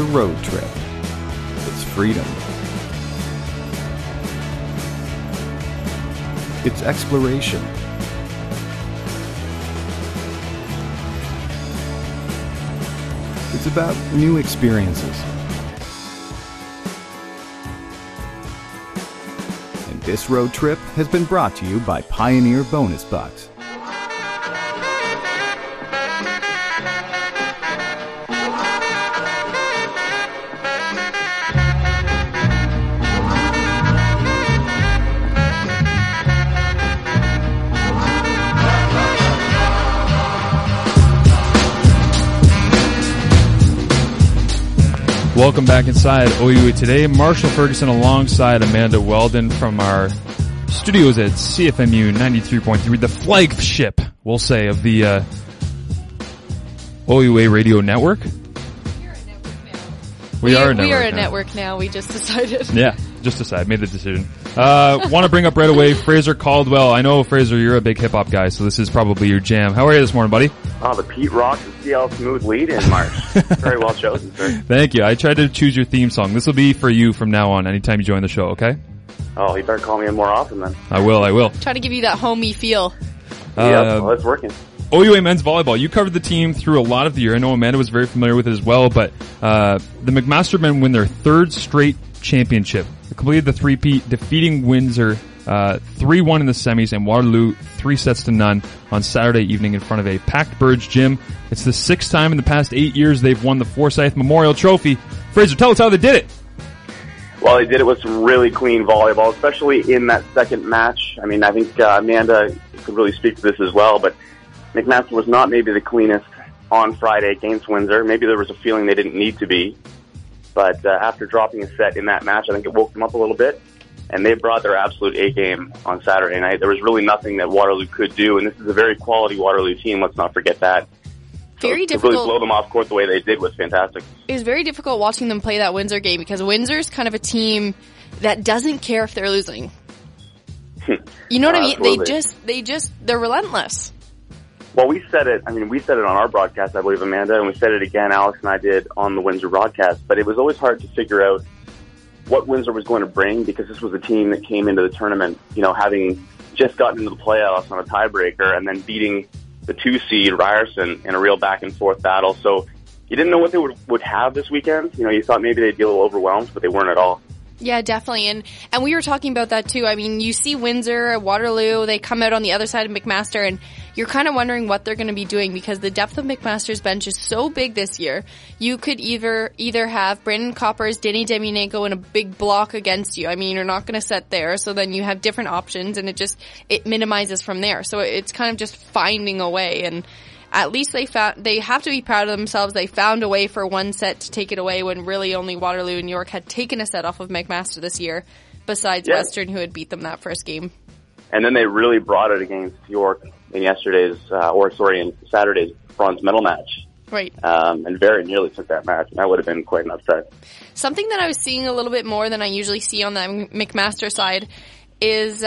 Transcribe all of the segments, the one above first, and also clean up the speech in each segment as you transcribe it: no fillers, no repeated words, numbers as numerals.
the road trip. It's freedom. It's exploration. It's about new experiences. And this road trip has been brought to you by Pioneer Bonus Bucks. Welcome back inside OUA today. Marshall Ferguson alongside Amanda Weldon from our studios at CFMU 93.3, the flagship, we'll say, of the OUA radio network. We are a network now. We just decided. Yeah, just decided. Made the decision. Want to bring up right away Fraser Caldwell. I know, Fraser, you're a big hip-hop guy, so this is probably your jam. How are you this morning, buddy? Oh, the Pete Rock and CL Smooth lead in March. Very well chosen, sir. Thank you. I tried to choose your theme song. This will be for you from now on, anytime you join the show, okay? Oh, you better call me in more often then. I will. Try to give you that homey feel. Well, it's working. OUA men's volleyball. You covered the team through a lot of the year. I know Amanda was very familiar with it as well, but the McMaster men win their third straight championship. They completed the three-peat, defeating Windsor 3-1 in the semis and Waterloo 3-0 on Saturday evening in front of a packed Burge gym. It's the sixth time in the past 8 years they've won the Forsyth Memorial Trophy. Fraser, tell us how they did it. Well, they did it with some really clean volleyball, especially in that second match. I mean, I think Amanda could really speak to this as well, but McMaster was not maybe the cleanest on Friday against Windsor. Maybe there was a feeling they didn't need to be. But after dropping a set in that match, I think it woke them up a little bit. And they brought their absolute A-game on Saturday night. There was really nothing that Waterloo could do. And this is a very quality Waterloo team. Let's not forget that. Very so difficult. To really blow them off court the way they did was fantastic. It was very difficult watching them play that Windsor game because Windsor's kind of a team that doesn't care if they're losing. You know what I mean? Absolutely. They're relentless. Well, we said it on our broadcast, I believe, Amanda, and we said it again, Alex and I did on the Windsor broadcast, but it was always hard to figure out what Windsor was going to bring because this was a team that came into the tournament, having just gotten into the playoffs on a tiebreaker and then beating the 2-seed Ryerson in a real back-and-forth battle. So you didn't know what they would have this weekend. You thought maybe they'd be a little overwhelmed, but they weren't at all. Yeah, definitely. And we were talking about that too. I mean, you see Windsor, Waterloo, they come out on the other side of McMaster and you're kind of wondering what they're going to be doing because the depth of McMaster's bench is so big this year. You could either have Brandon Coppers, Denny Demianenko in a big block against you. I mean, you're not going to set there. So then you have different options and it minimizes from there. So it's kind of just finding a way, and at least they have to be proud of themselves. They found a way for one set to take it away when really only Waterloo and York had taken a set off of McMaster this year, besides Western, who had beat them that first game. And then they really brought it against York in Saturday's bronze medal match. Right. And very nearly took that match, and that would have been quite an upset. Something that I was seeing a little bit more than I usually see on the McMaster side is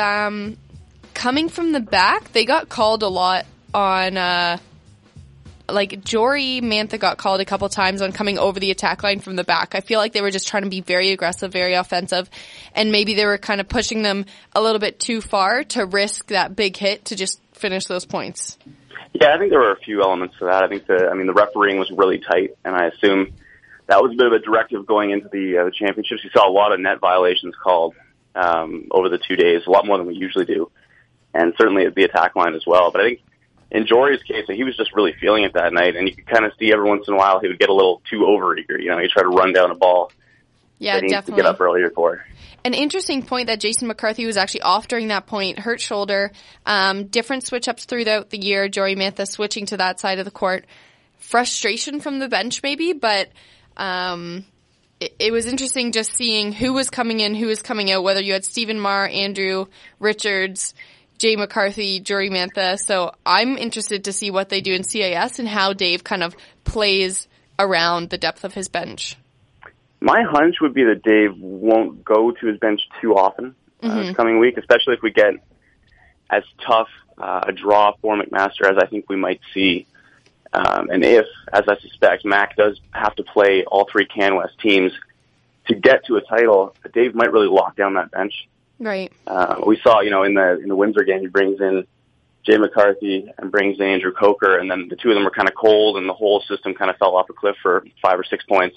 coming from the back. They got called a lot on Jory Mantha got called a couple times on coming over the attack line from the back. I feel like they were just trying to be very aggressive, very offensive, and maybe they were kind of pushing them a little bit too far to risk that big hit to just finish those points. Yeah, I think there were a few elements to that. I think the refereeing was really tight, and I assume that was a bit of a directive going into the championships. You saw a lot of net violations called over the 2 days, a lot more than we usually do, and certainly at the attack line as well. But I think in Jory's case, he was just really feeling it that night, and you could kind of see every once in a while he would get a little too overeager. He tried to run down a ball. Yeah, that he definitely. Needs to get up earlier for. An interesting point that Jason McCarthy was actually off during that point, hurt shoulder, different switch-ups throughout the year, Jory Mantha switching to that side of the court. Frustration from the bench maybe, but it was interesting just seeing who was coming in, who was coming out, whether you had Stephen Marr, Andrew Richards, Jay McCarthy, Jory Mantha. So I'm interested to see what they do in CIS and how Dave kind of plays around the depth of his bench. My hunch would be that Dave won't go to his bench too often this coming week, especially if we get as tough a draw for McMaster as I think we might see. And if, as I suspect, Mac does have to play all three CanWest teams to get to a title, Dave might really lock down that bench. Right. We saw, in the Windsor game, he brings in Jay McCarthy and brings in Andrew Coker, and then the two of them were kind of cold, and the whole system kind of fell off a cliff for 5 or 6 points,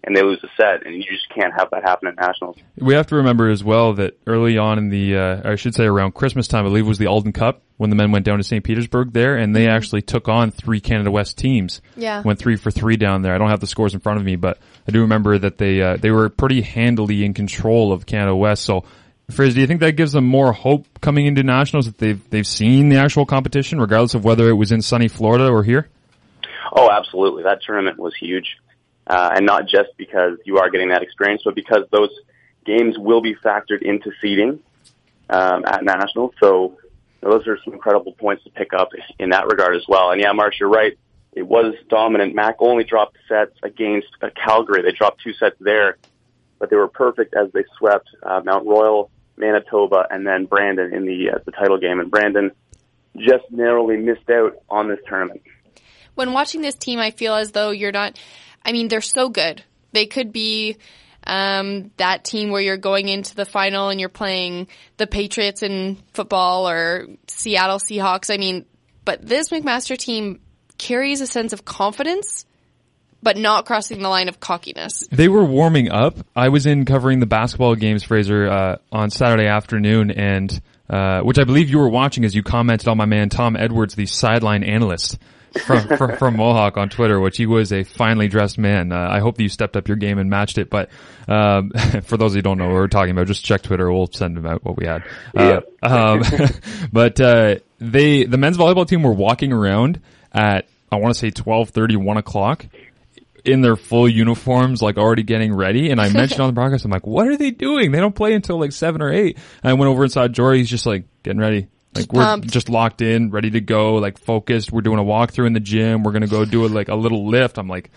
and they lose the set, and you just can't have that happen at Nationals. We have to remember as well that early on in the, I should say around Christmas time, I believe was the Alden Cup, when the men went down to St. Petersburg there, and they actually took on 3 Canada West teams. Yeah. Went 3 for 3 down there. I don't have the scores in front of me, but I do remember that they were pretty handily in control of Canada West. So, Fraser, do you think that gives them more hope coming into Nationals, that they've seen the actual competition, regardless of whether it was in sunny Florida or here? Oh, absolutely. That tournament was huge. And not just because you are getting that experience, but because those games will be factored into seeding at Nationals. So those are some incredible points to pick up in that regard as well. And yeah, Marsh, you're right. It was dominant. Mac only dropped sets against Calgary. They dropped 2 sets there, but they were perfect as they swept Mount Royal, Manitoba, and then Brandon in the title game. And Brandon just narrowly missed out on this tournament. When watching this team, I feel as though they're so good. They could be that team where you're going into the final and you're playing the Patriots in football or Seattle Seahawks. But this McMaster team carries a sense of confidence, but not crossing the line of cockiness. They were warming up. I was in covering the basketball games, Fraser, on Saturday afternoon, and which I believe you were watching as you commented on my man Tom Edwards, the sideline analyst from Mohawk on Twitter, which he was a finely dressed man. I hope that you stepped up your game and matched it. But for those who don't know what we're talking about, just check Twitter. We'll send them out what we had. But the men's volleyball team were walking around at, I want to say 12:30, 1 o'clock in their full uniforms, like already getting ready. And I mentioned on the broadcast, I'm like, what are they doing? They don't play until like 7 or 8. And I went over and saw Jory. He's just like getting ready. Like we're just locked in, ready to go, like focused. We're doing a walkthrough in the gym. We're going to go do a little lift. I'm like,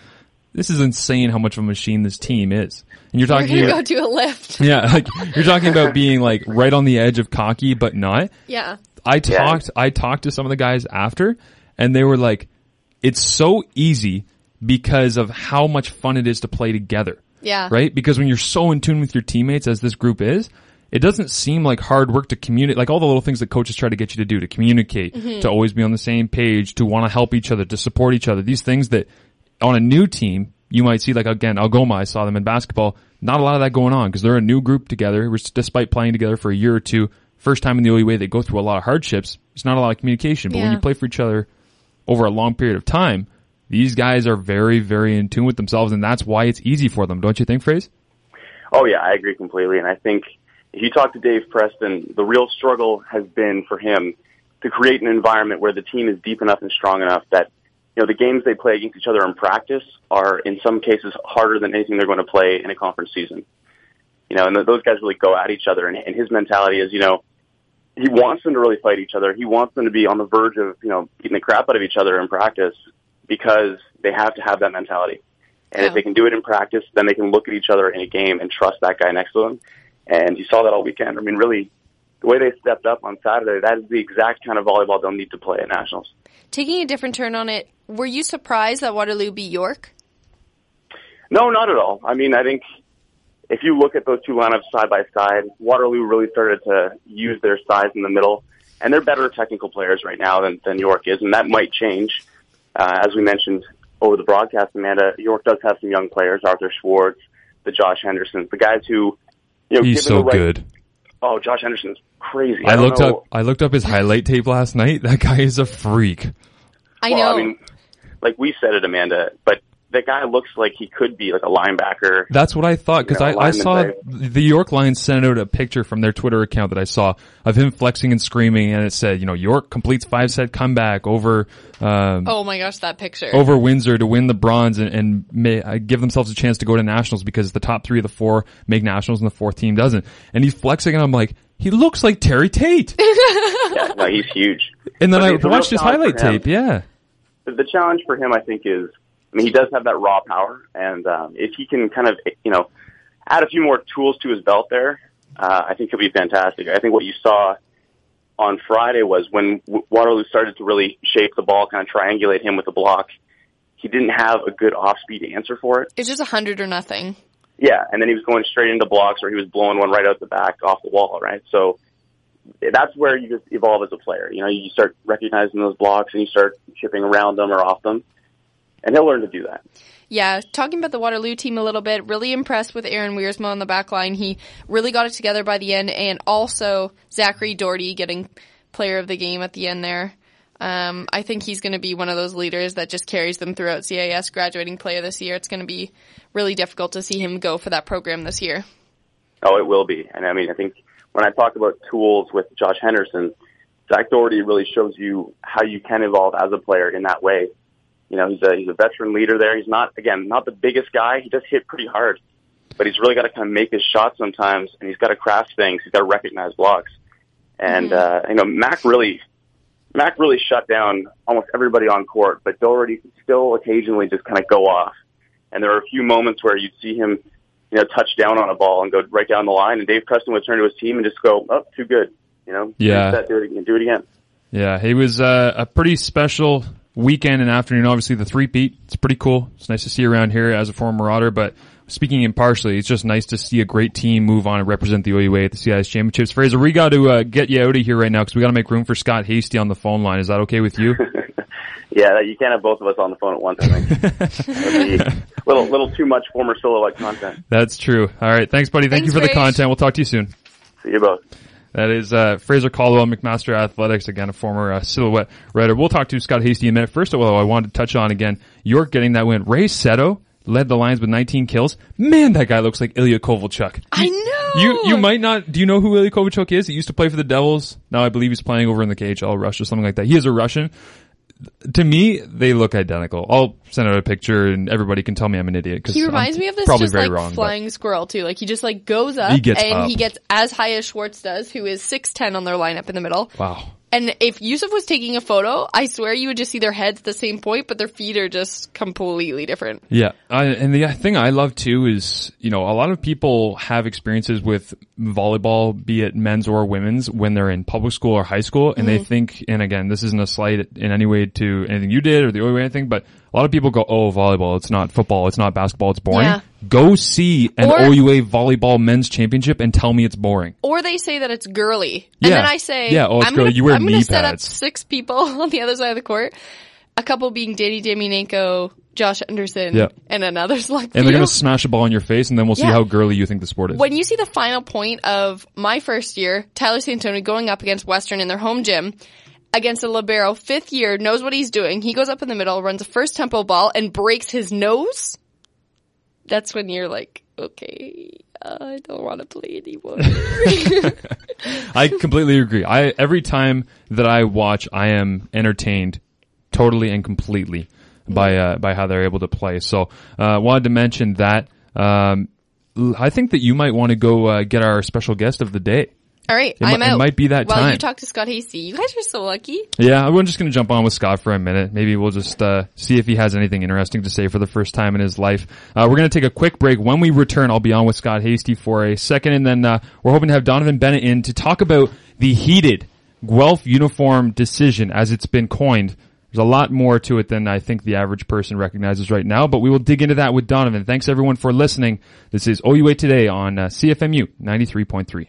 this is insane how much of a machine this team is. And you're talking about, go do a lift. Yeah. Like you're talking about being like right on the edge of cocky, but not. Yeah. I talked to some of the guys after, and they were like, it's so easy because of how much fun it is to play together. Yeah. Right? Because when you're so in tune with your teammates as this group is, it doesn't seem like hard work to communicate, like all the little things that coaches try to get you to do, to communicate, to always be on the same page, to want to help each other, to support each other. These things that on a new team, you might see, like again, Algoma, I saw them in basketball, not a lot of that going on because they're a new group together, which despite playing together for a year or two, first time in the OUA, they go through a lot of hardships. It's not a lot of communication, but when you play for each other over a long period of time, these guys are very, very in tune with themselves, and that's why it's easy for them. Don't you think, Fraser? Oh yeah, I agree completely. And I think if you talk to Dave Preston, the real struggle has been for him to create an environment where the team is deep enough and strong enough that, the games they play against each other in practice are in some cases harder than anything they're going to play in a conference season. And those guys really go at each other, and his mentality is, he wants them to really fight each other. He wants them to be on the verge of, beating the crap out of each other in practice because they have to have that mentality. And if they can do it in practice, then they can look at each other in a game and trust that guy next to them. And you saw that all weekend. I mean, really, the way they stepped up on Saturday, that is the exact kind of volleyball they'll need to play at Nationals. Taking a different turn on it, were you surprised that Waterloo beat York? No, not at all. I mean, I think if you look at those two lineups side by side, Waterloo really started to use their size in the middle, and they're better technical players right now than York is, and that might change. As we mentioned over the broadcast, Amanda, York does have some young players, Arthur Schwartz, the Josh Hendersons, the guys who, he's so good. Oh, Josh Henderson's crazy. I looked up his highlight tape last night. That guy is a freak. I know. I mean, like we said it, Amanda, but that guy looks like he could be like a linebacker. That's what I thought, because I saw the York Lions sent out a picture from their Twitter account that I saw of him flexing and screaming, and it said, York completes 5-set comeback over oh my gosh, that picture. Over Windsor to win the bronze and give themselves a chance to go to nationals because the top 3 of the 4 make nationals and the 4th team doesn't. And he's flexing, and I'm like, he looks like Terry Tate. Yeah, no, he's huge. And then I watched his highlight tape, yeah. The challenge for him, I think, is, he does have that raw power, and if he can kind of, add a few more tools to his belt there, I think he'll be fantastic. I think what you saw on Friday was when Waterloo started to really shape the ball, kind of triangulate him with the block. He didn't have a good off-speed answer for it. It's just 100 or nothing. Yeah, and then he was going straight into blocks, or he was blowing one right out the back off the wall, right? So that's where you just evolve as a player. You know, you start recognizing those blocks and you start chipping around them or off them, and he'll learn to do that. Yeah, talking about the Waterloo team a little bit, really impressed with Aaron Wiersma on the back line. He really got it together by the end, and also Zachary Doherty getting player of the game at the end there. I think he's going to be one of those leaders that just carries them throughout CIS, graduating player this year. It's going to be really difficult to see him go for that program this year. Oh, it will be. And I mean, I think when I talk about tools with Josh Henderson, Zach Doherty really shows you how you can evolve as a player in that way. You know, he's a veteran leader there. He's not the biggest guy. He does hit pretty hard, but he's really got to kind of make his shot sometimes, and he's got to craft things. He's got to recognize blocks. And, you know, Mac really shut down almost everybody on court, but Doherty could still occasionally just kind of go off. And there are a few moments where you'd see him, you know, touch down on a ball and go right down the line, and Dave Preston would turn to his team and just go, oh, too good. You know, yeah. Do it again. Yeah, he was a pretty special weekend and afternoon. Obviously, the three-peat, it's pretty cool. It's nice to see around here as a former Marauder, but speaking impartially, it's just nice to see a great team move on and represent the OUA at the CIS Championships. Fraser, we got to get you out of here right now because we got to make room for Scott Hasty on the phone line. Is that okay with you? Yeah, you can't have both of us on the phone at once, I think. It would be little too much former Silhouette content. That's true. All right. Thanks, buddy. Thank you for the content. We'll talk to you soon. See you both. That is Fraser Caldwell, McMaster Athletics, again, a former Silhouette writer. We'll talk to Scott Hasty in a minute. First of all, I wanted to touch on, again, York getting that win. Ray Seto led the Lions with 19 kills. Man, that guy looks like Ilya Kovalchuk. I know! You might not, do you know who Ilya Kovalchuk is? He used to play for the Devils. Now I believe he's playing over in the KHL Russia or something like that. He is a Russian. To me, they look identical. I'll send out a picture and everybody can tell me I'm an idiot. He reminds me of this just like wrong, flying squirrel too. Like he just like goes up he gets as high as Schwartz does, who is 6'10" on their lineup in the middle. Wow. And if Yusuf was taking a photo, I swear you would just see their heads at the same point, but their feet are just completely different. Yeah. And the thing I love too is, you know, a lot of people have experiences with volleyball, be it men's or women's, when they're in public school or high school, and they think, and again, this isn't a slight in any way to anything you did or the OUA or anything, but a lot of people go, oh, volleyball, it's not football, it's not basketball, it's boring. Yeah. Go see an OUA volleyball men's championship and tell me it's boring. Or they say that it's girly. And then I say, it's girly. You wear knee pads. Set up 6 people on the other side of the court. A couple being Danny Damianenko, Josh Anderson, and another's like and they're going to smash a ball in your face, and then we'll see how girly you think the sport is. When you see the final point of my first year, Tyler Santoni going up against Western in their home gym, against a libero, 5th year, knows what he's doing. He goes up in the middle, runs a first tempo ball, and breaks his nose. That's when you're like, okay, I don't want to play anymore. I completely agree. Every time that I watch, I am entertained totally and completely by how they're able to play. So, wanted to mention that. I think that you might want to go get our special guest of the day. All right, I'm out. It might be that time. Well, you talk to Scott Hasty. You guys are so lucky. Yeah, I'm just going to jump on with Scott for a minute. Maybe we'll just see if he has anything interesting to say for the first time in his life. We're going to take a quick break. When we return, I'll be on with Scott Hasty for a second, and then we're hoping to have Donovan Bennett in to talk about the heated Guelph uniform decision, as it's been coined. There's a lot more to it than I think the average person recognizes right now, but we will dig into that with Donovan. Thanks, everyone, for listening. This is OUA Today on CFMU 93.3.